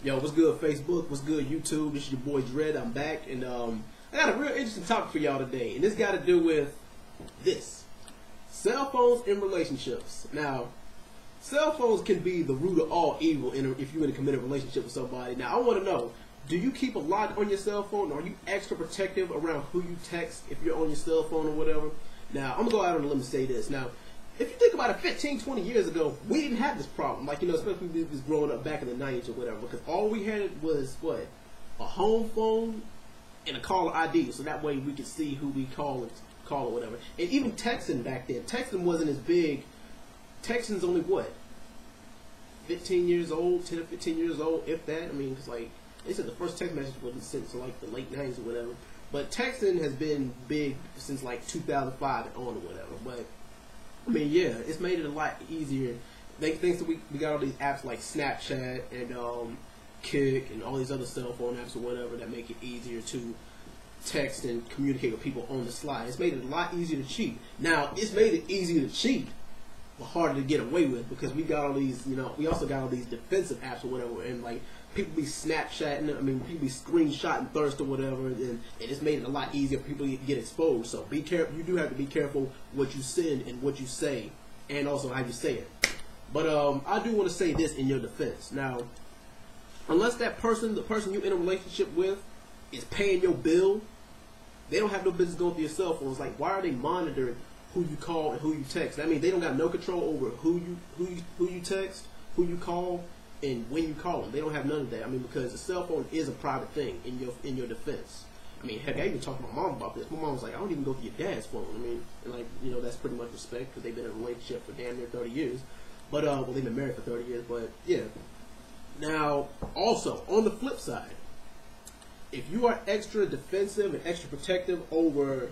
Yo, what's good, Facebook? What's good, YouTube? This is your boy Dread. I'm back, and I got a real interesting topic for y'all today, and this got to do with this: cell phones in relationships. Now, cell phones can be the root of all evil if you're in a committed relationship with somebody. Now, I want to know: do you keep a lock on your cell phone? Or are you extra protective around who you text if you're on your cell phone or whatever? Now, I'm gonna go out on a limb and say this. Now, if you think about it, 15, 20 years ago, we didn't have this problem. Like, especially if we was growing up back in the 90s or whatever. Because all we had was, what? A home phone and a caller ID. So that way we could see who we call or whatever. And even texting back then. Texting wasn't as big. Texting's only, what? 15 years old, 10 or 15 years old, if that. I mean, because, like, they said the first text message wasn't sent to, like, the late 90s or whatever. But texting has been big since, like, 2005 and on or whatever. But I mean, yeah, it's made it a lot easier. Thanks to we got all these apps like Snapchat and Kick and all these other cell phone apps or whatever that make it easier to text and communicate with people on the slide. It's made it a lot easier to cheat. Now, it's made it easier to cheat, but harder to get away with because we got all these, we also got all these defensive apps or whatever, and like people be Snapchatting, people be screenshotting thirst or whatever, and it's made it a lot easier for people to get exposed. So be careful. You do have to be careful what you send and what you say, and also how you say it. But I do want to say this in your defense. Now, unless that person, the person you're in a relationship with, is paying your bill, they don't have no business going through your cell phone. It's like, why are they monitoring who you call and who you text? I mean, they don't got no control over who you text, who you call, and when you call them. They don't have none of that. I mean, because the cell phone is a private thing in your defense. I mean, heck, I even talked to my mom about this. My mom was like, I don't even go through your dad's phone. I mean, and like, that's pretty much respect because they've been in a relationship for damn near 30 years. But, well, they've been married for 30 years, but yeah. Now, also, on the flip side, if you are extra defensive and extra protective over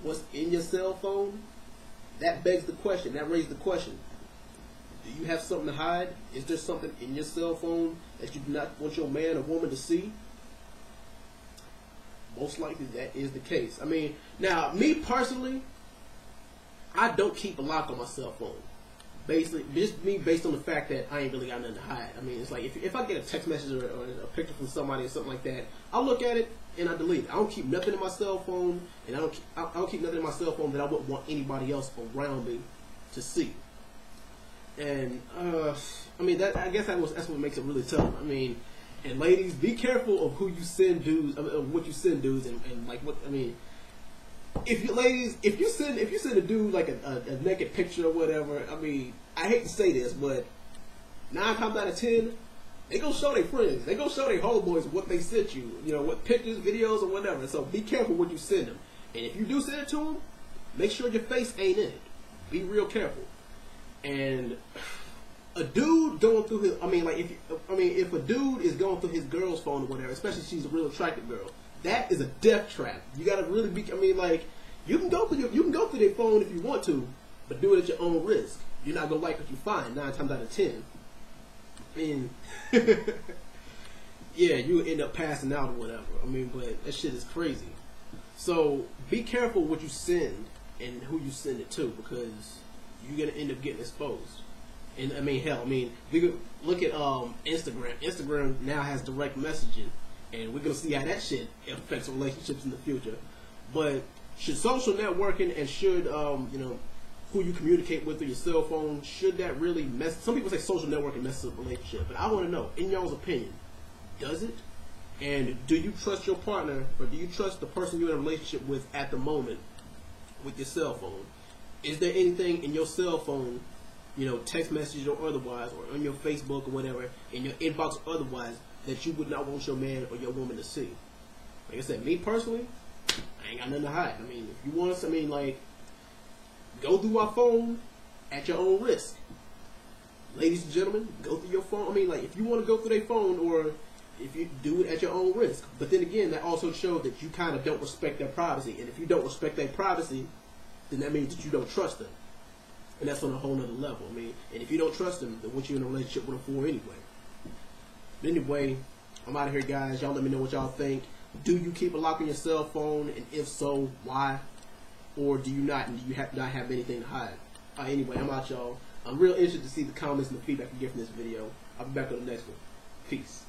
what's in your cell phone, that begs the question, that raises the question. Do you have something to hide? Is there something in your cell phone that you do not want your man or woman to see? Most likely that is the case. I mean, now, me personally, I don't keep a lock on my cell phone. Basically, just me based on the fact that I ain't really got nothing to hide. I mean, it's like, if I get a text message or a picture from somebody or something like that, I'll look at it and I delete it. I don't keep nothing in my cell phone, and I don't keep nothing in my cell phone that I wouldn't want anybody else around me to see. And I mean, I guess that's what makes it really tough. I mean, and ladies, be careful of who you send dudes, of what you send dudes, and like what I mean. If you send a dude like a naked picture or whatever, I mean, I hate to say this, but 9 times out of 10, they gonna show their friends, they gonna show their homeboys what they sent you, what pictures, videos, or whatever. So be careful what you send them, and if you do send it to them, make sure your face ain't in it. Be real careful. And a dude going through his, if a dude is going through his girl's phone or whatever, especially if she's a real attractive girl, that is a death trap. You gotta really be. I mean, like, you can go through their phone if you want to, but do it at your own risk. You're not gonna like what you find 9 times out of 10. I mean, yeah, you end up passing out or whatever. I mean, but that shit is crazy. So be careful what you send and who you send it to, because you're gonna end up getting exposed. And I mean, hell, we could look at Instagram. Instagram now has direct messaging, and we're gonna see how that shit affects relationships in the future. But should social networking and should who you communicate with through your cell phone, should that really mess? Some people say social networking messes up a relationship, but I want to know, in y'all's opinion, does it? And do you trust your partner, or do you trust the person you're in a relationship with at the moment with your cell phone? Is there anything in your cell phone, text message or otherwise, or on your Facebook or whatever, in your inbox or otherwise, that you would not want your man or your woman to see? Like I said, me personally, I ain't got nothing to hide. I mean, if you want us, go through my phone at your own risk. Ladies and gentlemen, go through your phone. If you want to go through their phone, or if you do it at your own risk. But then again, that also shows that you kind of don't respect their privacy. And if you don't respect their privacy, then that means that you don't trust them. And that's on a whole nother level. And if you don't trust them, then what you in a relationship with them for anyway? But anyway, I'm out of here, guys. Y'all let me know what y'all think. Do you keep a lock on your cell phone? And if so, why? Or do you not? And do you not have anything to hide? Anyway, I'm out, y'all. I'm real interested to see the comments and the feedback you get from this video. I'll be back on the next one. Peace.